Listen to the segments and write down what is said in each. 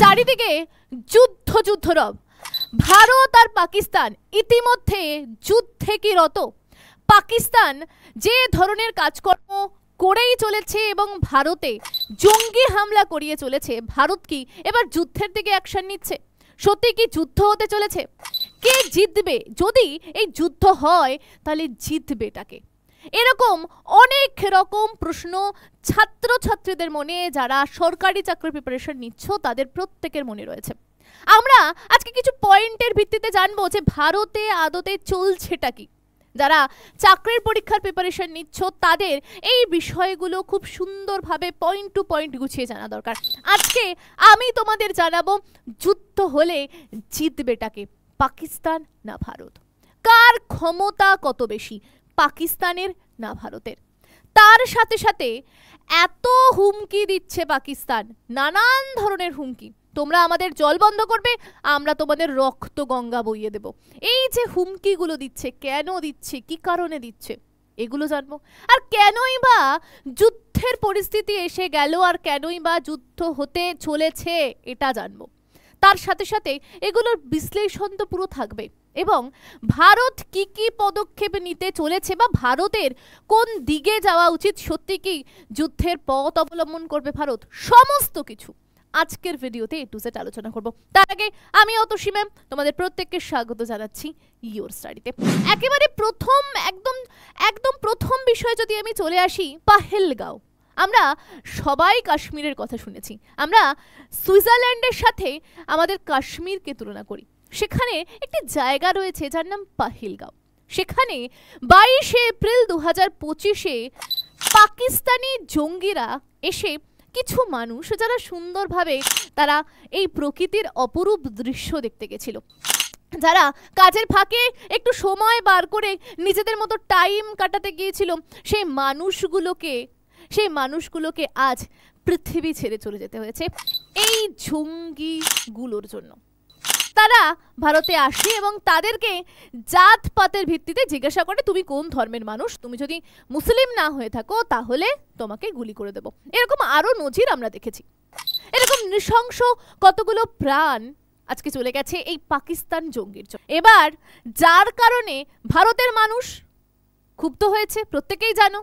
চারিদিকে যুদ্ধ যুদ্ধরব। ভারত আর পাকিস্তান ইতিমধ্যে যুদ্ধে কি রত। পাকিস্তান যে ধরনের কাজকর্ম করেই চলেছে এবং ভারতে জঙ্গি হামলা করিয়ে চলেছে, ভারত কি এবার যুদ্ধের দিকে অ্যাকশন নিচ্ছে? সত্যি কি যুদ্ধ হতে চলেছে? কে জিতবে? যদি এই যুদ্ধ হয় তাহলে জিতবেটাকে? এরকম অনেক রকম প্রশ্ন ছাত্রছাত্রীদের মনে, যারা সরকারি চাকরির প্রিপারেশন নিচ্ছ তাদের প্রত্যেকের মনে রয়েছে। আমরা আজকে কিছু পয়েন্টের ভিত্তিতে জানবো যে ভারতে আদতে চলছেটা কি। যারা চাকরির পরীক্ষার প্রিপারেশন নিচ্ছ তাদের এই বিষয়গুলো খুব সুন্দরভাবে পয়েন্ট টু পয়েন্ট গুছিয়ে জানা দরকার। আজকে আমি তোমাদের জানাবো যুদ্ধ হলে জিতবেটাকে, পাকিস্তান না ভারত? কার ক্ষমতা কত বেশি, পাকিস্তানের না ভারতের? তার সাথে সাথে এত হুমকি দিচ্ছে পাকিস্তান, নানান ধরনের হুমকি। তোমরা আমাদের জল বন্ধ করবে, আমরা তোমাদের রক্ত গঙ্গা বইয়ে দেব। এই যে হুমকিগুলো দিচ্ছে, কেন দিচ্ছে, কি কারণে দিচ্ছে, এগুলো জানবো। আর কেনই বা যুদ্ধের পরিস্থিতি এসে গেল, আর কেনই বা যুদ্ধ হতে চলেছে এটা জানবো। তার সাথে সাথে এগুলোর বিশ্লেষণ তো পুরো থাকবে, এবং ভারত কি কি পদক্ষেপ নিতে চলেছে বা ভারতের কোন দিকে যাওয়া উচিত, সত্যি কি যুদ্ধের পথ অবলম্বন করবে ভারত, সমস্ত কিছু আজকের ভিডিওতে এ টু জেড আলোচনা করব। তার আগে আমি অতসী ম্যাম তোমাদের প্রত্যেককে স্বাগত জানাচ্ছি ইয়োর স্টাডিতে। একেবারে একদম প্রথম বিষয় যদি আমি চলে আসি, পাহেলগাঁও। আমরা সবাই কাশ্মীরের কথা শুনেছি, আমরা সুইজারল্যান্ডের সাথে আমাদের কাশ্মীরকে তুলনা করি। সেখানে একটি জায়গা রয়েছে যার নাম পাহেলগাঁও। সেখানে 22 এপ্রিল 2025-এ পাকিস্তানি জঙ্গিরা এসে কিছু মানুষ যারা সুন্দরভাবে তারা এই প্রকৃতির অপরূপ দৃশ্য দেখতে গেছিল, যারা কাজের ফাঁকে একটু সময় বার করে নিজেদের মতো টাইম কাটাতে গিয়েছিল, সেই মানুষগুলোকে আজ পৃথিবী ছেড়ে চলে যেতে হয়েছে এই জঙ্গিগুলোর জন্য। তারা ভারতে আসে এবং তাদেরকে জাতপাতের ভিত্তিতে জিজ্ঞাসা করে তুমি কোন ধর্মের মানুষ, তুমি যদি মুসলিম না হয়ে থাকো তাহলে তোমাকে গুলি করে দেব। এরকম আরো নজির আমরা দেখেছি। এরকম নৃশংস কতগুলো প্রাণ আজকে চলে গেছে এই পাকিস্তান জঙ্গির জন্য। এবার যার কারণে ভারতের মানুষ ক্ষুব্ধ হয়েছে, প্রত্যেকেই জানো,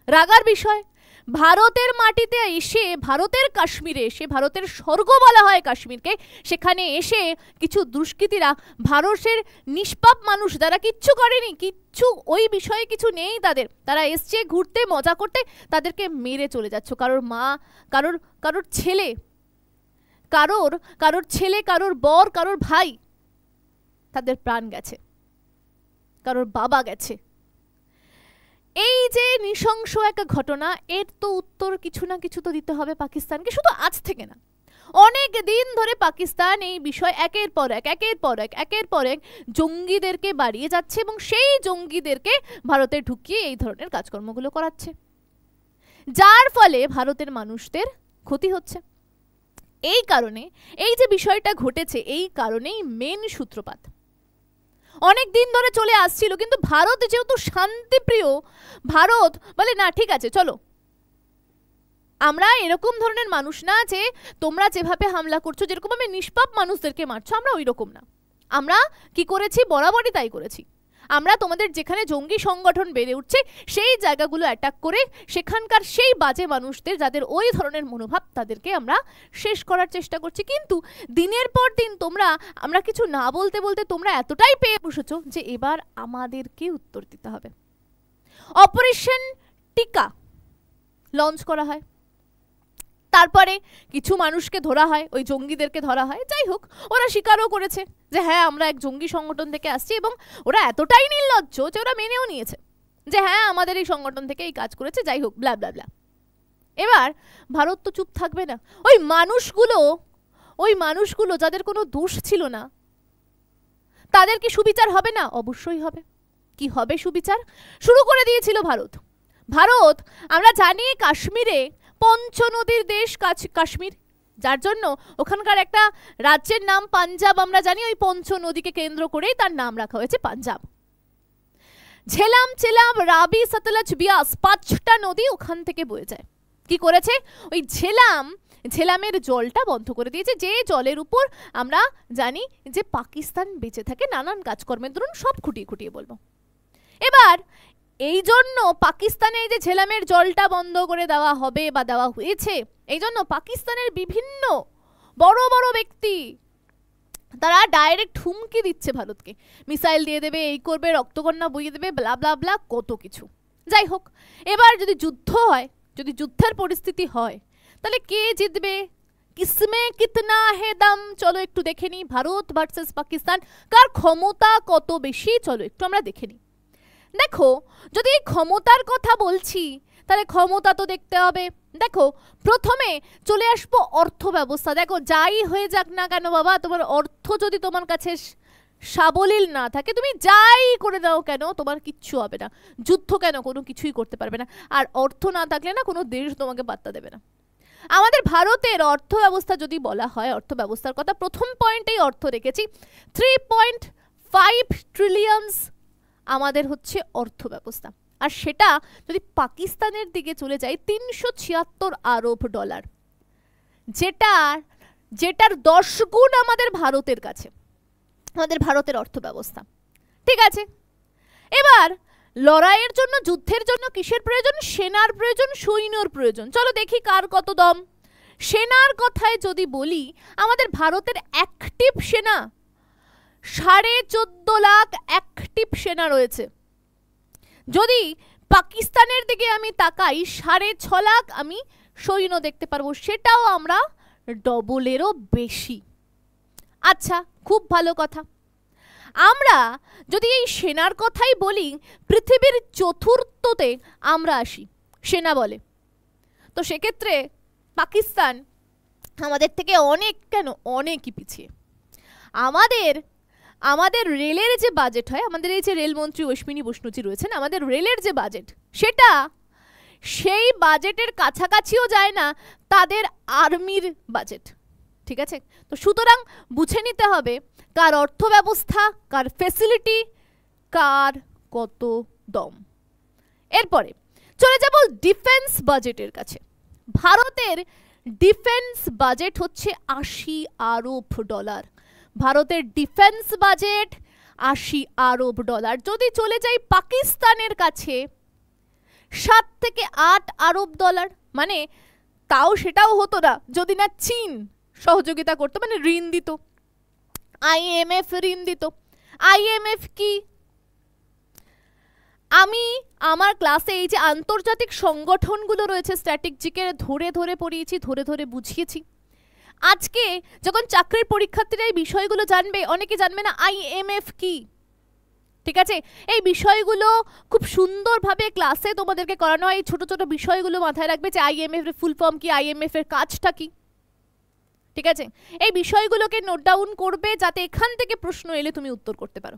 রাগার বিষয়। ভারতের মাটিতে এসে, ভারতের কাশ্মীরে এসে, ভারতের স্বর্গ বলা হয় কাশ্মীরকে, সেখানে এসে কিছু দুষ্কৃতীরা ভারতের নিষ্পাপ মানুষ যারা কিচ্ছু করেনি, কিচ্ছু ওই বিষয়ে কিছু নেই তাদের, তারা এসছে ঘুরতে মজা করতে, তাদেরকে মেরে চলে যাচ্ছে। কারোর মা, কারোর ছেলে, কারোর বর, কারোর ভাই, তাদের প্রাণ গেছে, কারোর বাবা গেছে। এই যে নৃশংস একটা ঘটনা, এর তো উত্তর কিছু না কিছু তো দিতে হবে পাকিস্তানকে। শুধু আজ থেকে না, অনেক দিন ধরে পাকিস্তান এই বিষয় একের পর এক জঙ্গিদেরকে বাড়িয়ে যাচ্ছে এবং সেই জঙ্গিদেরকে ভারতে ঢুকিয়ে এই ধরনের কাজকর্মগুলো করাচ্ছে, যার ফলে ভারতের মানুষদের ক্ষতি হচ্ছে। এই কারণে এই যে বিষয়টা ঘটেছে, এই কারণেই মেন সূত্রপাত অনেক দিন ধরে চলে আসছিল। কিন্তু ভারত যেহেতু শান্তিপ্রিয়, ভারত বলে না ঠিক আছে চলো, আমরা এরকম ধরনের মানুষ না যে তোমরা যেভাবে হামলা করছো, যেরকম আমি নিষ্পাপ মানুষদেরকে মারছো, আমরা ওই রকম না। আমরা কি করেছি, বরাবরই তাই করেছি। আমরা তোমাদের যেখানে জঙ্গি সংগঠন বেড়ে উঠছে সেই জায়গাগুলো অ্যাটাক করে সেখানকার সেই বাজে মানুষদের যাদের ওই ধরনের মনোভাব, তাদেরকে আমরা শেষ করার চেষ্টা করছি। কিন্তু দিনের পর দিন আমরা কিছু না বলতে বলতে তোমরা এতটাই পেয়ে বসেছো যে এবার আমাদেরকে উত্তর দিতে হবে। অপারেশন টিকা লঞ্চ করা হয়, তারপরে কিছু মানুষকে ধরা হয়, ওই জঙ্গিদেরকে ধরা হয়। যাই হোক, ওরা স্বীকারও করেছে যে হ্যাঁ আমরা এক জঙ্গি সংগঠন থেকে আসছি, এবং ওরা এতটাই নির্লজ্জ যে ওরা মেনেও নিয়েছে যে হ্যাঁ আমাদের এই সংগঠন থেকে এই কাজ করেছে। যাই হোক, ব্লা ব্লা ব্লা। এবার ভারত তো চুপ থাকবে না। ওই মানুষগুলো যাদের কোনো দোষ ছিল না, তাদের কি সুবিচার হবে না? অবশ্যই হবে। কি হবে সুবিচার? শুরু করে দিয়েছিল ভারত। আমরা জানি কাশ্মীরে পঞ্চনদীর দেশ কাশ্মীর, যার জন্য ওখানকার একটা রাজ্যের নাম পাঞ্জাব। আমরা জানি ওই পঞ্চনদীকে কেন্দ্র করেই তার নাম রাখা হয়েছে পাঞ্জাব। ঝেলাম, চেলাম, রাবি, সতলজ, বিয়াস, 5টা নদী ওখান থেকে বয়ে যায়। কি করেছে? ওই ঝেলাম ঝেলামের জলটা বন্ধ করে দিয়েছে, যে জলের উপর আমরা জানি যে পাকিস্তান বেঁচে থাকে নানান কাজকর্মের দরুন, সব খুঁটিয়ে খুঁটিয়ে বলবো। এবার এই জন্য পাকিস্তানে এই যে ঝেলামের জলটা বন্ধ করে দেওয়া হবে বা দেওয়া হয়েছে, এই জন্য পাকিস্তানের বিভিন্ন বড় বড় ব্যক্তি তারা ডাইরেক্ট হুমকি দিচ্ছে ভারতকে, মিসাইল দিয়ে দেবে, এই করবে, রক্তকন্যা বইয়ে দেবে, ব্লা ব্লা ব্লা, কত কিছু। যাই হোক, এবার যদি যুদ্ধ হয়, যদি যুদ্ধের পরিস্থিতি হয়, তাহলে কে জিতবে, কিসমে কিতনা হে দম, চলো একটু দেখে নিই। ভারত ভার্সেস পাকিস্তান, কার ক্ষমতা কত বেশি, চলো একটু আমরা দেখে নিই। দেখো, যদি এই ক্ষমতার কথা বলছি, তাহলে ক্ষমতা তো দেখতে হবে। দেখো, প্রথমে চলে আসবো অর্থ ব্যবস্থা। দেখো, যাই হয়ে যাক না কেন বাবা, তোমার অর্থ যদি তোমার কাছে সাবলীল না থাকে, তুমি যাই করে দাও কেন, তোমার কিচ্ছু হবে না। যুদ্ধ কেন, কোনো কিছুই করতে পারবে না। আর অর্থ না থাকলে না কোনো দেশ তোমাকে পাত্তা দেবে না। আমাদের ভারতের অর্থ ব্যবস্থা যদি বলা হয়, অর্থ ব্যবস্থার কথা প্রথম পয়েন্টেই অর্থ রেখেছি, 3.5 ট্রিলিয়নস আমাদের হচ্ছে অর্থ ব্যবস্থা। আর সেটা যদি পাকিস্তানের দিকে চলে যায় 376 আরব ডলার, যেটার 10 গুণ আমাদের ভারতের কাছে, আমাদের ভারতের অর্থ ব্যবস্থা। ঠিক আছে, এবার লড়াইয়ের জন্য, যুদ্ধের জন্য কিসের প্রয়োজন, সেনার প্রয়োজন, সৈন্যর প্রয়োজন। চলো দেখি কার কত দম। সেনার কথায় যদি বলি, আমাদের ভারতের অ্যাক্টিভ সেনা 14.5 লাখ অ্যাক্টিভ সেনা রয়েছে। যদি পাকিস্তানের দিকে আমি তাকাই, 6.5 লাখ আমি সৈন্য দেখতে পারবো, সেটাও আমরা ডবলেরও বেশি। আচ্ছা, খুব ভালো কথা। আমরা যদি এই সেনার কথাই বলি, পৃথিবীর চতুর্থতে আমরা আসি সেনা বলে। তো সেক্ষেত্রে পাকিস্তান আমাদের থেকে অনেক, কেন অনেকই পিছিয়ে। আমাদের রেলের যে বাজেট হয়, আমাদের এই যে রেলমন্ত্রী অশ্বিনী বৈষ্ণবজি রয়েছেন, আমাদের রেলের যে বাজেট, সেটা সেই বাজেটের কাছাকাছিও যায় না তাদের আর্মির বাজেট। ঠিক আছে, তো সুতরাং বুঝে নিতে হবে কার অর্থ ব্যবস্থা, কার ফেসিলিটি, কার কত দম। এরপরে চলে যাব ডিফেন্স বাজেটের কাছে। ভারতের ডিফেন্স বাজেট হচ্ছে 80 আরব ডলার। ভারতের ডিফেন্স বাজেট 80 আরব ডলার। যদি চলে যাই পাকিস্তানের কাছে, 7 থেকে 8 আরব ডলার। মানে তাও সেটাও হতো না যদি না চীন সহযোগিতা করতো, মানে ঋণ দিত, IMF ঋণ দিত। IMF কি, আমি আমার ক্লাসে এই যে আন্তর্জাতিক সংগঠনগুলো রয়েছে স্ট্র্যাটেজিকের ধরে ধরে পড়িয়েছি, ধরে ধরে বুঝিয়েছি। আজকে যখন চাকরির পরীক্ষার্থীরা এই বিষয়গুলো জানবে, অনেকে জানবে না IMF কি। ঠিক আছে, এই বিষয়গুলো খুব সুন্দরভাবে ক্লাসে তোমাদেরকে করানো হয়। এই ছোট ছোট বিষয়গুলো মাথায় রাখবে যে IMF এর ফুল ফর্ম কি, IMF এর কাজটা কি। ঠিক আছে, এই বিষয়গুলোকে নোট ডাউন করবে যাতে এখান থেকে প্রশ্ন এলে তুমি উত্তর করতে পারো।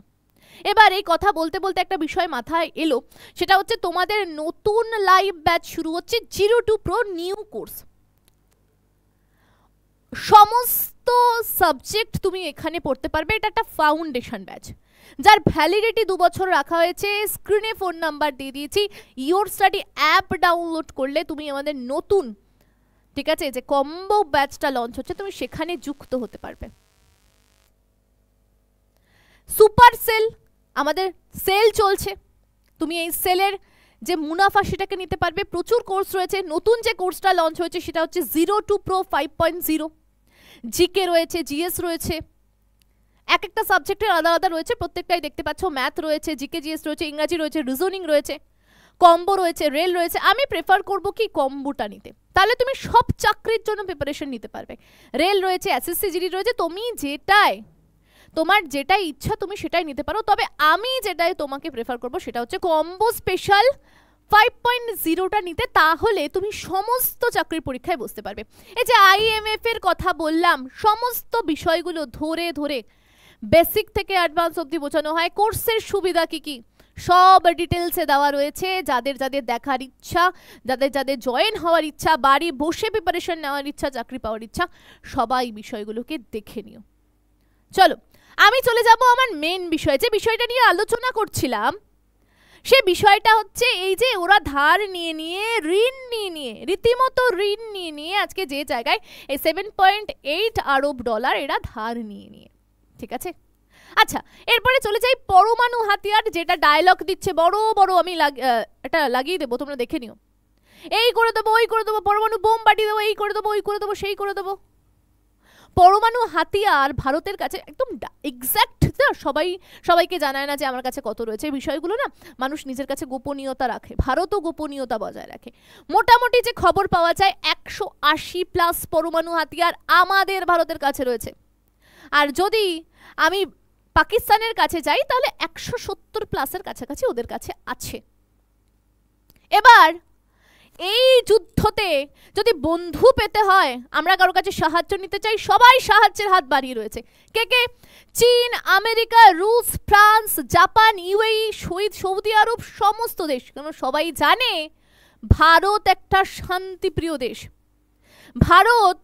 এবার এই কথা বলতে বলতে একটা বিষয় মাথায় এলো, সেটা হচ্ছে তোমাদের নতুন লাইভ ব্যাচ শুরু হচ্ছে, 02 প্রো নিউ কোর্স। সমস্ত সাবজেক্ট তুমি এখানে পড়তে পারবে। এটা একটা ফাউন্ডেশন ব্যাচ, যার ভ্যালিডিটি 2 বছর রাখা হয়েছে। স্ক্রিনে ফোন নাম্বার দিয়ে দিয়েছি। ইয়োর স্টাডি অ্যাপ ডাউনলোড করলে তুমি আমাদের নতুন, ঠিক আছে, যে কম্বো ব্যাচটা লঞ্চ হচ্ছে, তুমি সেখানে যুক্ত হতে পারবে। সুপার সেল, আমাদের সেল চলছে, তুমি এই সেলের যে মুনাফা সেটাকে নিতে পারবে। প্রচুর কোর্স রয়েছে। নতুন যে কোর্সটা লঞ্চ হয়েছে সেটা হচ্ছে 02 প্রো 5.0। জিকে রয়েছে, জিএস রয়েছে, এক একটা সাবজেক্টের আলাদা আলাদা রয়েছে, প্রত্যেকটাই দেখতে পাচ্ছ। ম্যাথ রয়েছে, জিকে জিএস রয়েছে, ইংরাজি রয়েছে, রিজনিং রয়েছে, কম্বো রয়েছে, রেল রয়েছে। আমি প্রেফার করব কি কম্বোটা নিতে, তাহলে তুমি সব চাকরির জন্য প্রিপারেশন নিতে পারবে। রেল রয়েছে, এসএসসি জিডি রয়েছে, তুমি তোমার যেটাই ইচ্ছা তুমি সেটাই নিতে পারো। তবে আমি যেটাই তোমাকে প্রেফার করব সেটা হচ্ছে কম্বো স্পেশাল 5.0টা নিতে, তাহলে তুমি সমস্ত চাকরির পরীক্ষায় বসতে পারবে। এই যে IMF এর কথা বললাম, সমস্ত বিষয়গুলো ধরে ধরে বেসিক থেকে অ্যাডভান্স অবধি বোঝানো হয়। কোর্সের সুবিধা কি কি সব ডিটেলসে দেওয়া রয়েছে। যাদের যাদের দেখার ইচ্ছা, যাদের যাদের জয়েন হওয়ার ইচ্ছা, বাড়ি বসে প্রিপারেশন নেওয়ার ইচ্ছা, চাকরি পাওয়ার ইচ্ছা, সবাই বিষয়গুলোকে দেখে নিও। চলো আমি চলে যাব আমার মেন বিষয়, যে বিষয়টা নিয়ে আলোচনা করছিলাম সে বিষয়টা হচ্ছে এই যে ওরা ধার নিয়ে নিয়ে ঋণ নিয়ে নিয়ে রীতিমতো ঋণ নিয়ে নিয়ে আজকে যে জায়গায় এই 7.8 আরব ডলার এরা ধার নিয়ে নিয়ে, ঠিক আছে। আচ্ছা, এরপরে চলে যাই পরমাণু হাতিয়ার, যেটা ডায়লগ দিচ্ছে বড় বড়, আমি এটা লাগিয়ে দেবো, তোমরা দেখে নিও। এই করে দেবো, ওই করে দেবো, পরমাণু বোম পাঠিয়ে দেবো, এই করে দেবো, ওই করে দেবো, সেই করে দেবো। পরমাণু হাতিয়ার ভারতের কাছে একদম এক্স্যাক্ট না, সবাইকে জানায় না যে আমার কাছে কত রয়েছে। এই বিষয়গুলো না মানুষ নিজের কাছে গোপনীয়তা রাখে, ভারতও গোপনীয়তা বজায় রাখে। মোটামুটি যে খবর পাওয়া যায় 180+ পরমাণু হাতিয়ার আমাদের ভারতের কাছে রয়েছে। আর যদি আমি পাকিস্তানের কাছে যাই তাহলে 170+ কাছাকাছি ওদের কাছে আছে। এবার এই যুদ্ধতে যদি বন্ধু পেতে হয়, আমরা কারো কাছে সাহায্য নিতে চাই, সবাই সাহায্যের হাত বাড়িয়ে রয়েছে। কে কে? চীন, আমেরিকা, রুশ, ফ্রান্স, জাপান, ইউএই, সৌদি আরব, সমস্ত দেশ। কারণ সবাই জানে ভারত একটা শান্তিপ্রিয় দেশ। ভারত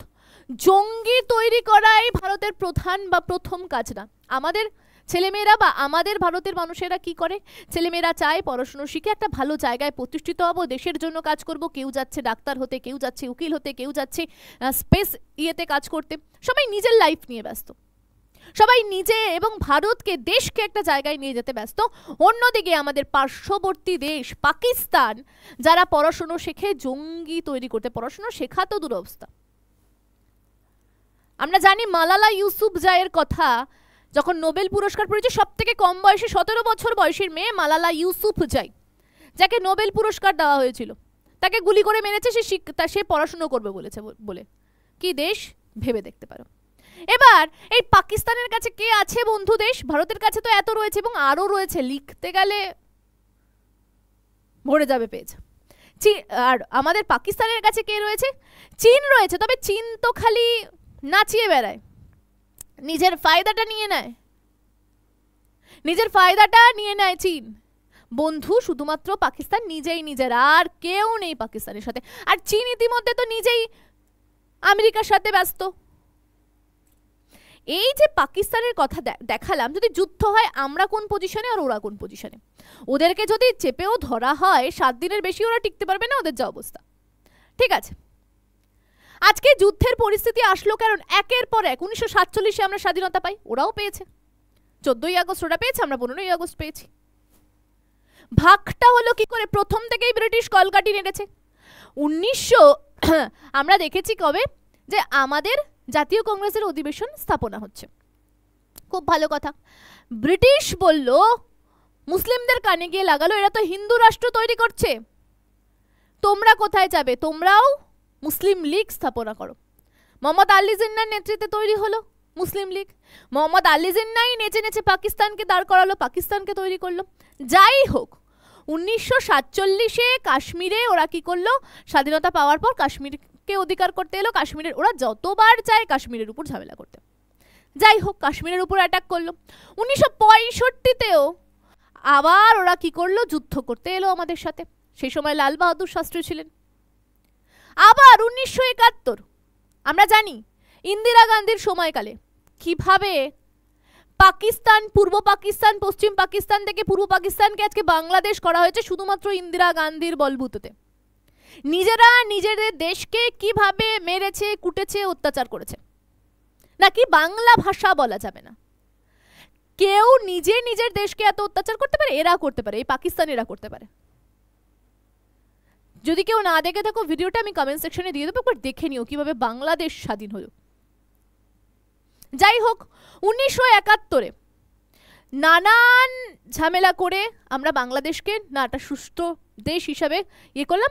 জঙ্গি তৈরি করাই ভারতের প্রধান বা প্রথম কাজ না। আমাদের ছেলেমেয়েরা বা আমাদের ভারতের মানুষেরা কি করে? ছেলেমেয়েরা চায় পড়াশুনো শিখে একটা ভালো জায়গায় প্রতিষ্ঠিত হব, দেশের জন্য কাজ করব। কেউ যাচ্ছে ডাক্তার হতে, কেউ যাচ্ছে উকিল হতে, কেউ যাচ্ছে স্পেস ইয়েতে কাজ করতে। সবাই নিজের লাইফ নিয়ে ব্যস্ত, সবাই নিজে এবং ভারতকে, দেশকে একটা জায়গায় নিয়ে যেতে ব্যস্ত। অন্যদিকে আমাদের পার্শ্ববর্তী দেশ পাকিস্তান, যারা পড়াশুনো শেখে জঙ্গি তৈরি করতে, পড়াশুনো শেখা তো দুরবস্থা। আমরা জানি মালালা ইউসুফজাইয়ের কথা, যখন নোবেল পুরস্কার পেয়েছে সব থেকে কম বয়সে 17 বছর বয়সের মেয়ে মালালা ইউসুফজাই, যাকে নোবেল পুরস্কার দেওয়া হয়েছিল, তাকে গুলি করে মেরেছে সে পড়াশুনো করবে বলেছে বলে। কি দেশ ভেবে দেখতে পারো। এবার এই পাকিস্তানের কাছে কে আছে বন্ধু দেশ? ভারতের কাছে তো এত রয়েছে এবং আরো রয়েছে, লিখতে গেলে ভরে যাবে পেজ। আর আমাদের পাকিস্তানের কাছে কে রয়েছে? চীন রয়েছে। তবে চীন তো খালি নাচিয়ে বেড়ায়, নিজের ফায়দাটা নিয়ে নেয়, নিজের ফায়দাটা নিয়ে নেয় চীন। বন্ধু শুধুমাত্র পাকিস্তান নিজেই, নিজের আর কেউ নেই পাকিস্তানের সাথে। আর চীন ইতিমধ্যে তো নিজেই আমেরিকার সাথে ব্যস্ত। এই যে পাকিস্তানের কথা দেখালাম, যদি যুদ্ধ হয় আমরা কোন পজিশনে আর ওরা কোন পজিশনে, ওদেরকে যদি চেপেও ধরা হয় 7 দিনের বেশি ওরা টিকতে পারবে না, ওদের যা অবস্থা। ঠিক আছে, আজকে যুদ্ধের পরিস্থিতি আসলো কারণ একের পর এক 1947-এ আমরা স্বাধীনতা পাই, ওরাও পেয়েছে। 14ই আগস্ট ওরা পেয়েছে, আমরা 15ই আগস্ট পেয়েছি। ভাগটা হলো কি করে? প্রথম থেকেই ব্রিটিশ কলকাঠি নেড়েছে। 1900 আমরা দেখেছি কবে যে আমাদের জাতীয় কংগ্রেসের অধিবেশন স্থাপনা হচ্ছে, খুব ভালো কথা। ব্রিটিশ বলল, মুসলিমদের কানে গিয়ে লাগালো, এরা তো হিন্দু রাষ্ট্র তৈরি করছে, তোমরা কোথায় যাবে? তোমরাও মুসলিম লীগ স্থাপনা করো। মোহাম্মদ আলী জিন্নার নেতৃত্বে তৈরি হলো মুসলিম লীগ। মোহাম্মদ আলী জিন্নাই নেচে নেচে পাকিস্তানকে দাঁড় করালো, পাকিস্তানকে তৈরি করলো। যাই হোক, 1947-এ কাশ্মীরে ওরা কি করলো? স্বাধীনতা পাওয়ার পর কাশ্মীরকে অধিকার করতে এলো। কাশ্মীরের ওরা যতবার চায় কাশ্মীরের উপর ঝামেলা করতে। যাই হোক, কাশ্মীরের উপর অ্যাটাক করলো। 1965-তেও আবার ওরা কি করলো? যুদ্ধ করতে এলো আমাদের সাথে। সেই সময় লাল বাহাদুর শাস্ত্রী ছিলেন। আবার 1971 আমরা জানি ইন্দিরা গান্ধীর সময়কালে কিভাবে পাকিস্তান, পূর্ব পাকিস্তান, পশ্চিম পাকিস্তান থেকে পূর্ব পাকিস্তানকে আজকে বাংলাদেশ করা হয়েছে শুধুমাত্র ইন্দিরা গান্ধীর বলবুতোতে। নিজেরা নিজেদের দেশকে কিভাবে মেরেছে, কুটেছে, অত্যাচার করেছে। নাকি বাংলা ভাষা বলা যাবে না? কেউ নিজে নিজের দেশকে এত অত্যাচার করতে পারে? এরা করতে পারে, এই পাকিস্তানিরা করতে পারে। যদি কেউ না দেখে থাকো ভিডিওটা আমি কমেন্ট সেকশনে দিয়ে দেবো, একবার দেখে নিও কিভাবে বাংলাদেশ স্বাধীন হলো। যাই হোক, 1971-এ নানান ঝামেলা করে আমরা বাংলাদেশকে না একটা সুষ্ঠু দেশ হিসাবে ইয়ে করলাম।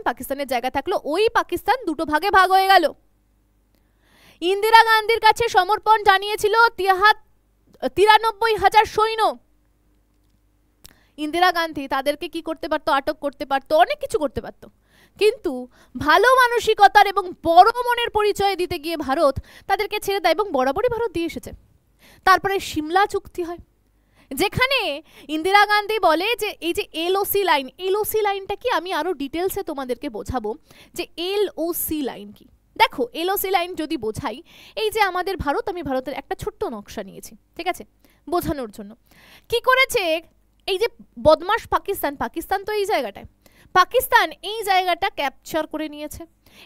পাকিস্তানের জায়গা থাকলো, ওই পাকিস্তান দুটো ভাগে ভাগ হয়ে গেল। ইন্দিরা গান্ধীর কাছে সমর্পণ জানিয়েছিল 93,000 সৈন্য। ইন্দিরা গান্ধী তাদেরকে কি করতে পারতো? আটক করতে পারতো, অনেক কিছু করতে পারতো। কিন্তু ভালো মানসিকতার এবং বড় মনের পরিচয় দিতে গিয়ে ভারত তাদেরকে ছেড়ে দেয় এবং বরাবরই ভারত দিয়ে এসেছে। তারপরে সিমলা চুক্তি হয়, যেখানে ইন্দিরা গান্ধী বলে যে এই যে এলওসি লাইনটা কি, আমি আরো ডিটেলসে তোমাদেরকে বোঝাবো যে এলওসি লাইন কি। দেখো, এলওসি লাইন যদি বোঝাই, এই যে আমাদের ভারত, আমি ভারতের একটা ছোট্ট নকশা নিয়েছি, ঠিক আছে, বোঝানোর জন্য। কি করেছে এই যে বদমাশ পাকিস্তান, পাকিস্তান তো এই জায়গাটায়, পাকিস্তান এই জায়গাটা ক্যাপচার করে নিয়েছে।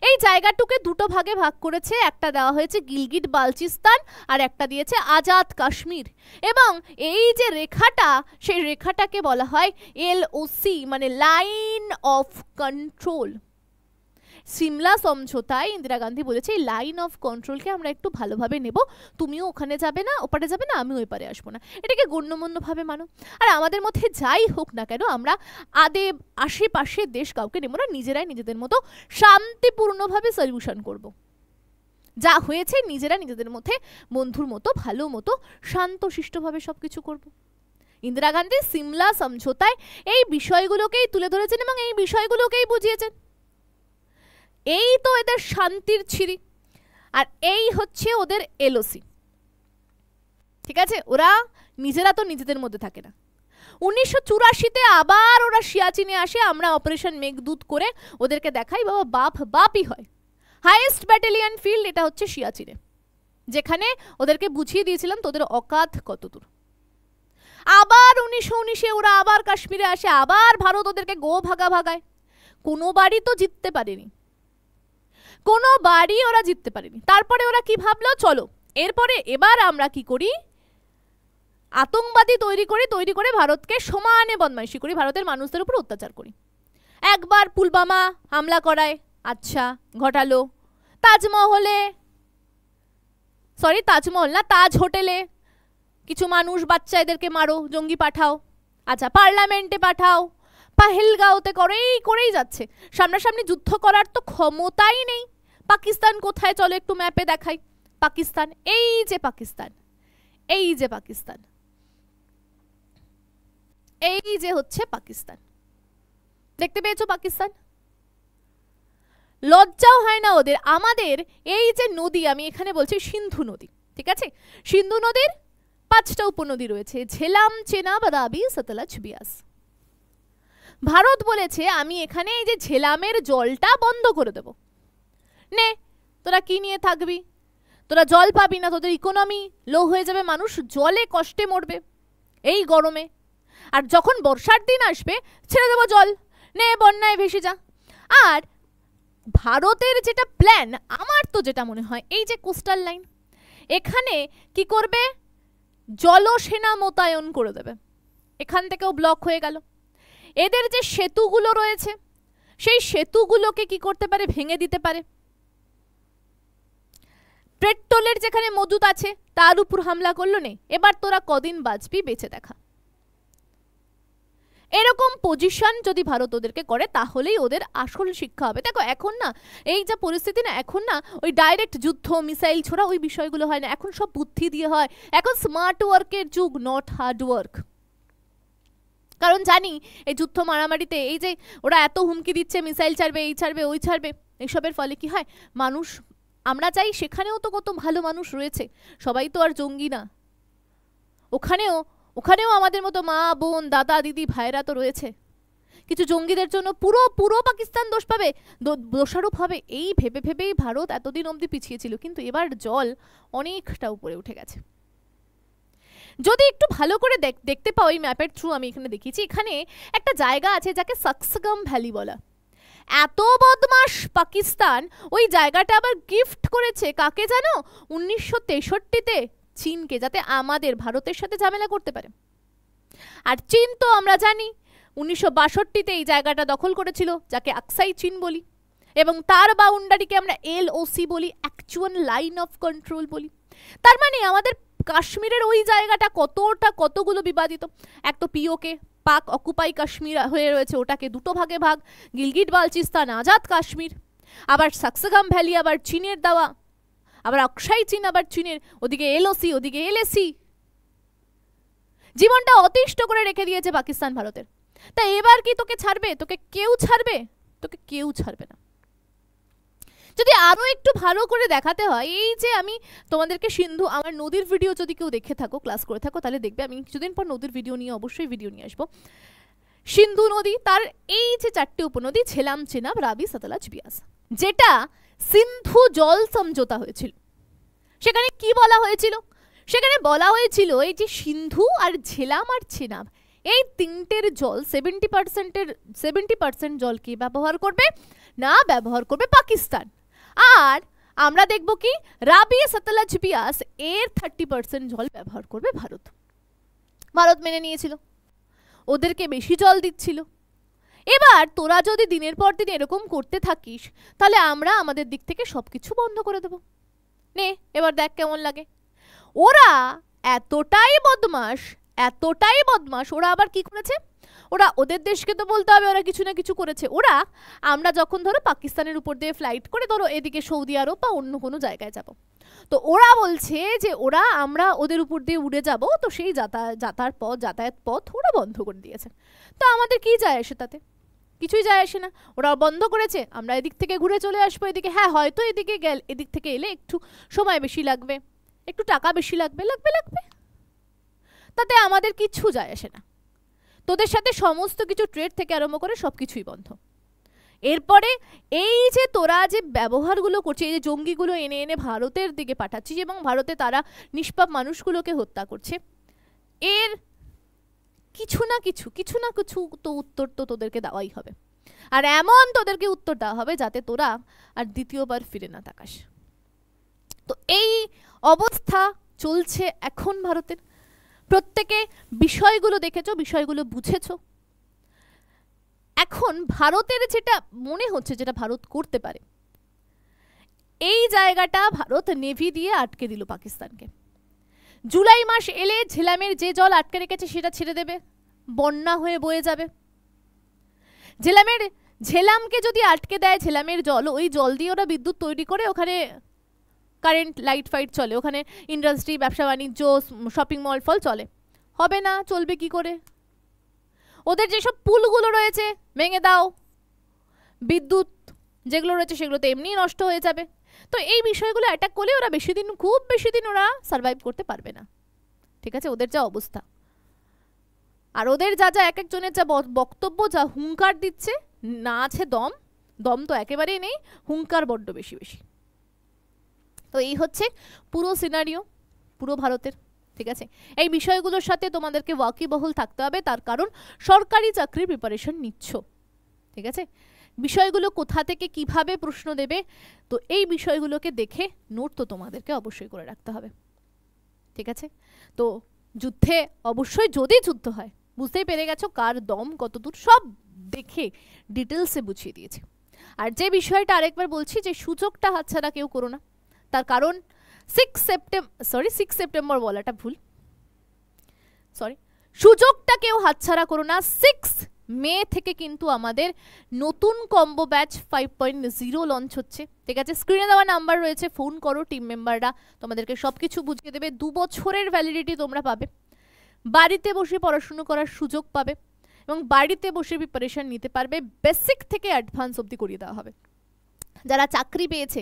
এই জায়গাটুকে দুটো ভাগে ভাগ করেছে, একটা দেওয়া হয়েছে গিলগিট বালচিস্তান আর একটা দিয়েছে আজাদ কাশ্মীর। এবং এই যে রেখাটা, সেই রেখাটাকে বলা হয় LOC, মানে লাইন অফ কন্ট্রোল। সিমলা সমঝোতায় ইন্দিরা গান্ধী বলেছে এই লাইন অফ কন্ট্রোলকে আমরা একটু ভালোভাবে নেব, তুমিও ওখানে যাবে না, ওপারে যাবে না, আমিও ওই পারে আসবো না, এটাকে গণ্যমান্যভাবে মানো। আর আমাদের মধ্যে যাই হোক না কেন, আমরা আশেপাশের দেশ কাউকে নেব না, নিজেরাই নিজেদের মতো শান্তিপূর্ণভাবে সলিউশন করব। যা হয়েছে নিজেরা নিজেদের মধ্যে বন্ধুর মতো ভালো মতো শান্তশিষ্টভাবে সব কিছু করব। ইন্দিরা গান্ধী সিমলা সমঝোতায় এই বিষয়গুলোকেই তুলে ধরেছেন এবং এই বিষয়গুলোকেই বুঝিয়েছেন। এই তো এদের শান্তির ছিরি, আর এই হচ্ছে ওদের LOC। ঠিক আছে, ওরা নিজেরা তো নিজেদের মধ্যে থাকে না। 1984-তে আবার ওরা সিয়াচিনে আসে, আমরা অপারেশন মেঘদূত করে ওদেরকে দেখাই বাবা বাপই হয়। হাইয়েস্ট ব্যাটালিয়ন ফিল্ড এটা হচ্ছে সিয়াচিনে, যেখানে ওদেরকে বুঝিয়ে দিয়েছিলাম তোদের অকাত কতদূর। আবার 1919-এ ওরা আবার কাশ্মীরে আসে, আবার ভারত ওদেরকে গো ভাগায়। কোনো বাড়ি তো জিততে পারেনি, কোনো বাড়ি ওরা জিততে পারেনি। তারপরে ওরা কি ভাবলো, চলো এরপরে এবার আমরা কি করি, আতঙ্কবাদী তৈরি করে ভারতকে সমানে বদমাইশি করি, ভারতের মানুষদের উপর অত্যাচার করি। একবার পুলবামা হামলা করায়, আচ্ছা ঘটালো। তাজ হোটেলে কিছু মানুষ, বাচ্চা, এদেরকে মারো, জঙ্গি পাঠাও, আচ্ছা পার্লামেন্টে পাঠাও, পাহেলগাঁওতে করেই যাচ্ছে। সামনাসামনি যুদ্ধ করার তো ক্ষমতাই নেই। পাকিস্তান কোথায়, চলো একটু ম্যাপে দেখাই। পাকিস্তান, এই যে পাকিস্তান, এই যে পাকিস্তান, এই যে হচ্ছে পাকিস্তান, দেখতে পেয়েছো পাকিস্তান? লজ্জাও হয় না ওদের। আমাদের এই যে নদী, আমি এখানে বলছি সিন্ধু নদী, ঠিক আছে, সিন্ধু নদীর 5টা উপনদী রয়েছে, ঝেলাম, চেনাব, রাবি, সতলজ, বিয়াস। ভারত বলেছে আমি এখানে এই যে ঝেলামের জলটা বন্ধ করে দেব, নে তোরা কি নিয়ে থাকবি, তোরা জল পাবি না, তোদের ইকোনমি লো হয়ে যাবে, মানুষ জলে কষ্টে মরবে এই গরমে। আর যখন বর্ষার দিন আসবে ছেড়ে দেবো জল, নে বন্যায় ভেসে যা। আর ভারতের যেটা প্ল্যান, আমার তো যেটা মনে হয়, এই যে কোস্টাল লাইন, এখানে কি করবে, জলসেনা মোতায়েন করে দেবে। এখান থেকেও ব্লক হয়ে গেল। এদের যে সেতুগুলো রয়েছে, সেই সেতুগুলোকে কি করতে পারে, ভেঙে দিতে পারে। পেট্রোলের যেখানে মজুদ আছে তার উপর হামলা করলো, নে এবার তোরা কদিন বাঁচবি, বেঁচে দেখা। এরকম পজিশন যদি ভারত ওদেরকে করে, তাহলেই ওদের আসল শিক্ষা হবে। দেখো এখন না এই যে পরিস্থিতি না, এখন না ওই ডাইরেক্ট যুদ্ধ, মিসাইল ছোড়া ওই বিষয়গুলো হয় না, এখন সব বুদ্ধি দিয়ে হয়। এখন স্মার্ট ওয়ার্কের যুগ, নট হার্ড ওয়ার্ক। কারণ জানি এই যুদ্ধ মারামারিতে এই যে ওরা এত হুমকি দিচ্ছে, মিসাইল ছাড়বে, এই ছাড়বে, ওই ছাড়বে, এইসবের ফলে কি হয়, মানুষ, আমরা চাই সেখানেও তো কত ভালো মানুষ রয়েছে, সবাই তো আর জঙ্গি না, ওখানেও আমাদের মতো মা, বোন, দাদা, দিদি, ভাইরা তো রয়েছে। কিছু জঙ্গিদের জন্য পুরো পাকিস্তান দোষ পাবে, দোষারোপ হবে, এই ভেবেই ভারত এতদিন অবধি পিছিয়ে ছিল। কিন্তু এবার জল অনেকটা উপরে উঠে গেছে। যদি একটু ভালো করে দেখতে পাও, এই ম্যাপের থ্রু আমি এখানে দেখিয়েছি, এখানে একটা জায়গা আছে যাকে সাকসগাম ভ্যালি বলা। এত বদমাশ পাকিস্তান ওই জায়গাটা আবার গিফট করেছে কাকে জানো, 1963-তে চীনকে, যাতে আমাদের ভারতের সাথে ঝামেলা করতে পারে। আর চীন তো আমরা জানি 1962-তে এই জায়গাটা দখল করেছিল, যাকে আকসাই চীন বলি, এবং তার বাউন্ডারিকে আমরা LOC বলি, অ্যাকচুয়াল লাইন অফ কন্ট্রোল বলি। তার মানে আমাদের কাশ্মীরের ওই জায়গাটা কতগুলো বিবাদিত। এক তো POK, পাক অকুপাই কাশ্মীর হয়ে রয়েছে, ওটাকে দুটো ভাগে ভাগ, গিলগিট বালচিস্তান, আজাদ কাশ্মীর। আবার সাকসগাম ভ্যালি আবার চীনের দেওয়া, আবার অক্সাই চীন আবার চীনের, ওদিকে LOC, ওদিকে LAC। জীবনটা অতিষ্ঠ করে রেখে দিয়েছে পাকিস্তান ভারতের। তাই এবার কি তোকে ছাড়বে? তোকে কেউ ছাড়বে? তোকে কেউ ছাড়বে না। যদি আরো একটু ভালো করে দেখাতে হয়, এই যে আমি তোমাদেরকে সিন্ধু, আমার নদীর ভিডিও যদি কেউ দেখে থাকো, ক্লাস করে থাকো, তাহলে দেখবে আমি কিছুদিন পর নদীর ভিডিও নিয়ে অবশ্যই ভিডিও নিয়ে আসবো। সিন্ধু নদী, তার এই যে 4টে উপনদী, ঝেলাম, চেনাব, রাবি, সতলজ, বিয়াস, যেটা সিন্ধু জল সমঝোতা হয়েছিল, সেখানে কি বলা হয়েছিল? সেখানে বলা হয়েছিল এই যে সিন্ধু আর ঝেলাম আর চেনাব, এই তিনটের জল 70% জল কি ব্যবহার করবে না, ব্যবহার করবে পাকিস্তান। আর আমরা দেখব কি রাবি সতলজ বিয়াস এর 30% জল ব্যবহার করবে ভারত। ভারত মেনে নিয়েছিল, ওদেরকে বেশি জল দিচ্ছিল। এবার তোরা যদি দিনের পর দিন এরকম করতে থাকিস তাহলে আমরা আমাদের দিক থেকে সবকিছু বন্ধ করে দেব। নে এবার দেখ কেমন লাগে। ওরা এতটাই বদমাশ, ওরা আবার কি করেছে, ওরা ওদের দেশকে তো বলতে হবে ওরা কিছু না কিছু করেছে। ওরা আমরা যখন ধরো পাকিস্তানের উপর দিয়ে ফ্লাইট করে ধরো এদিকে সৌদি আরব বা অন্য কোনো জায়গায় যাব, তো ওরা বলছে যে আমরা ওদের উপর দিয়ে উড়ে যাব, তো সেই যাতায়াত পথ ওরা বন্ধ করে দিয়েছে। তো আমাদের কি যায় আসে তাতে? কিছুই যায় আসে না। ওরা বন্ধ করেছে, আমরা এদিক থেকে ঘুরে চলে আসবো এদিকে। হ্যাঁ হয়তো এদিক থেকে এলে একটু সময় বেশি লাগবে, একটু টাকা বেশি লাগবে, তাতে আমাদের কিচ্ছু যায় আসে না। তোদের সাথে সমস্ত কিছু ট্রেড থেকে আরম্ভ করে সবকিছুই বন্ধ। এরপরে এই যে তোরা যে ব্যবহারগুলো করছিস, এই যে জঙ্গিগুলো এনে এনে ভারতের দিকে পাঠাচ্ছিস এবং ভারতে তারা নিষ্পাপ মানুষগুলোকে হত্যা করছে, এর কিছু না কিছু তো উত্তর তো তোদেরকে দেওয়াই হবে। আর এমন তোদেরকে উত্তর দেওয়া হবে যাতে তোরা আর দ্বিতীয়বার ফিরে না তাকাস। তো এই অবস্থা চলছে এখন ভারতের। প্রত্যেকে বিষয়গুলো দেখেছো, বিষয়গুলো বুঝেছো। এখন ভারতের যেটা মনে হচ্ছে, যেটা ভারত করতে পারে, এই জায়গাটা ভারত নেভি দিয়ে আটকে দিল পাকিস্তানকে। জুলাই মাস এলে ঝেলামের যে জল আটকে রেখেছে সেটা ছেড়ে দেবে, বন্যা হয়ে বয়ে যাবে। ঝেলামকে যদি আটকে দেয় ঝেলামের জল, ওই জল দিয়ে ওরা বিদ্যুৎ তৈরি করে, ওখানে কারেন্ট লাইট ফাইট চলে, ওখানে ইন্ডাস্ট্রি, ব্যবসা বাণিজ্য, শপিং মল ফল চলে। হবে না, চলবে কি করে? ওদের যেসব পুলগুলো রয়েছে ভেঙে দাও, বিদ্যুৎ যেগুলো রয়েছে সেগুলো তো এমনিই নষ্ট হয়ে যাবে। তো এই বিষয়গুলো অ্যাটাক করলে ওরা খুব বেশি দিন ওরা সার্ভাইভ করতে পারবে না। ঠিক আছে, ওদের যা অবস্থা আর ওদের যা এক একজনের যা বক্তব্য, যা হুঙ্কার দিচ্ছে, না আছে দম তো একেবারেই নেই, হুঙ্কার বড্ড বেশি। তো এই হচ্ছে পুরো সিনারিও পুরো ভারতের। ঠিক আছে, এই বিষয়গুলোর সাথে তোমাদেরকে ওয়াকিবহুল থাকতে হবে, তার কারণ সরকারি চাকরির প্রিপারেশন নিচ্ছ। ঠিক আছে, বিষয়গুলো কোথা থেকে কিভাবে প্রশ্ন দেবে, তো এই বিষয়গুলোকে দেখে নোট তো তোমাদেরকে অবশ্যই করে রাখতে হবে। ঠিক আছে, তো যুদ্ধে অবশ্যই, যদি যুদ্ধ হয়, বুঝতেই পেরে গেছো কার দম কত দূর, সব দেখে ডিটেলসে বুঝিয়ে দিয়েছে। আর যে বিষয়টা আরেকবার বলছি, যে সুযোগটা হাতছাড়া কেউ করো না। তার কারণ 6 সেপ্টেম্বর বলাটা ভুল, সুযোগটা কেউ হাতছাড়া করো না। 6 মে থেকে কিন্তু আমাদের নতুন কম্বো ব্যাচ 5.0 লঞ্চ হচ্ছে। ঠিক আছে, স্ক্রিনে দেওয়া নাম্বার রয়েছে, ফোন করো, টিম মেম্বাররা তোমাদেরকে সবকিছু বুঝিয়ে দেবে। 2 বছরের ভ্যালিডিটি তোমরা পাবে, বাড়িতে বসে পড়াশুনো করার সুযোগ পাবে এবং বাড়িতে বসে প্রিপারেশন নিতে পারবে। বেসিক থেকে অ্যাডভান্স অবধি করিয়ে দেওয়া হবে। যারা চাকরি পেয়েছে,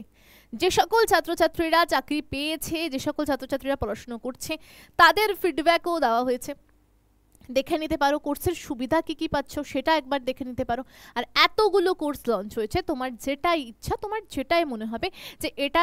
যে সকল ছাত্রছাত্রীরা চাকরি পেয়েছে, যে সকল ছাত্রছাত্রীরা পড়াশুনো করছে, তাদের ফিডব্যাকও দেওয়া হয়েছে, দেখে নিতে পারো। কোর্সের সুবিধা কি কি পাচ্ছ সেটা একবার দেখে নিতে পারো। আর এতগুলো কোর্স লঞ্চ হয়েছে, তোমার যেটাই ইচ্ছা, তোমার যেটাই মনে হবে যে এটা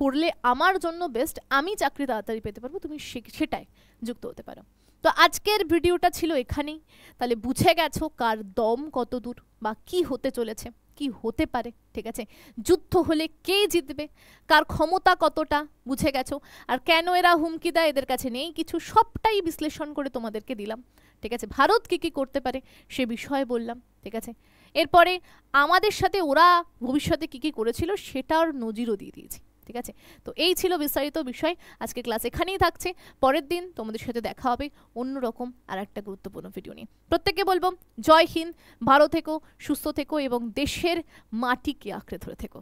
করলে আমার জন্য বেস্ট, আমি চাকরি তাড়াতাড়ি পেতে পারবো, তুমি সেটাই যুক্ত হতে পারো। তো আজকের ভিডিওটা ছিল এখানেই। তাহলে বুঝে গেছো কার দম কত দূর বা কি হতে চলেছে, কি হতে পারে। ঠিক আছে, যুদ্ধ হলে কে জিতবে, কার ক্ষমতা কতটা বুঝে গেছো, আর কেন এরা হুমকি দেয়, এদের কাছে নেই কিছু, সবটাই বিশ্লেষণ করে তোমাদেরকে দিলাম। ঠিক আছে, ভারত কি কি করতে পারে সে বিষয়ে বললাম। ঠিক আছে, এরপরে আমাদের সাথে ওরা ভবিষ্যতে কি কি করেছিল সেটার নজিরও দিয়ে দিয়েছি। ঠিক আছে, তো এই ছিল বিস্তারিত বিষয়। আজকে ক্লাস এখানেই থাকছে, পরের দিন তোমাদের সাথে দেখা হবে অন্যরকম আর একটা গুরুত্বপূর্ণ ভিডিও নিয়ে। প্রত্যেককে বলবো জয় হিন্দ, ভালো থেকো, সুস্থ থেকো এবং দেশের মাটিকে আঁকড়ে ধরে থেকো।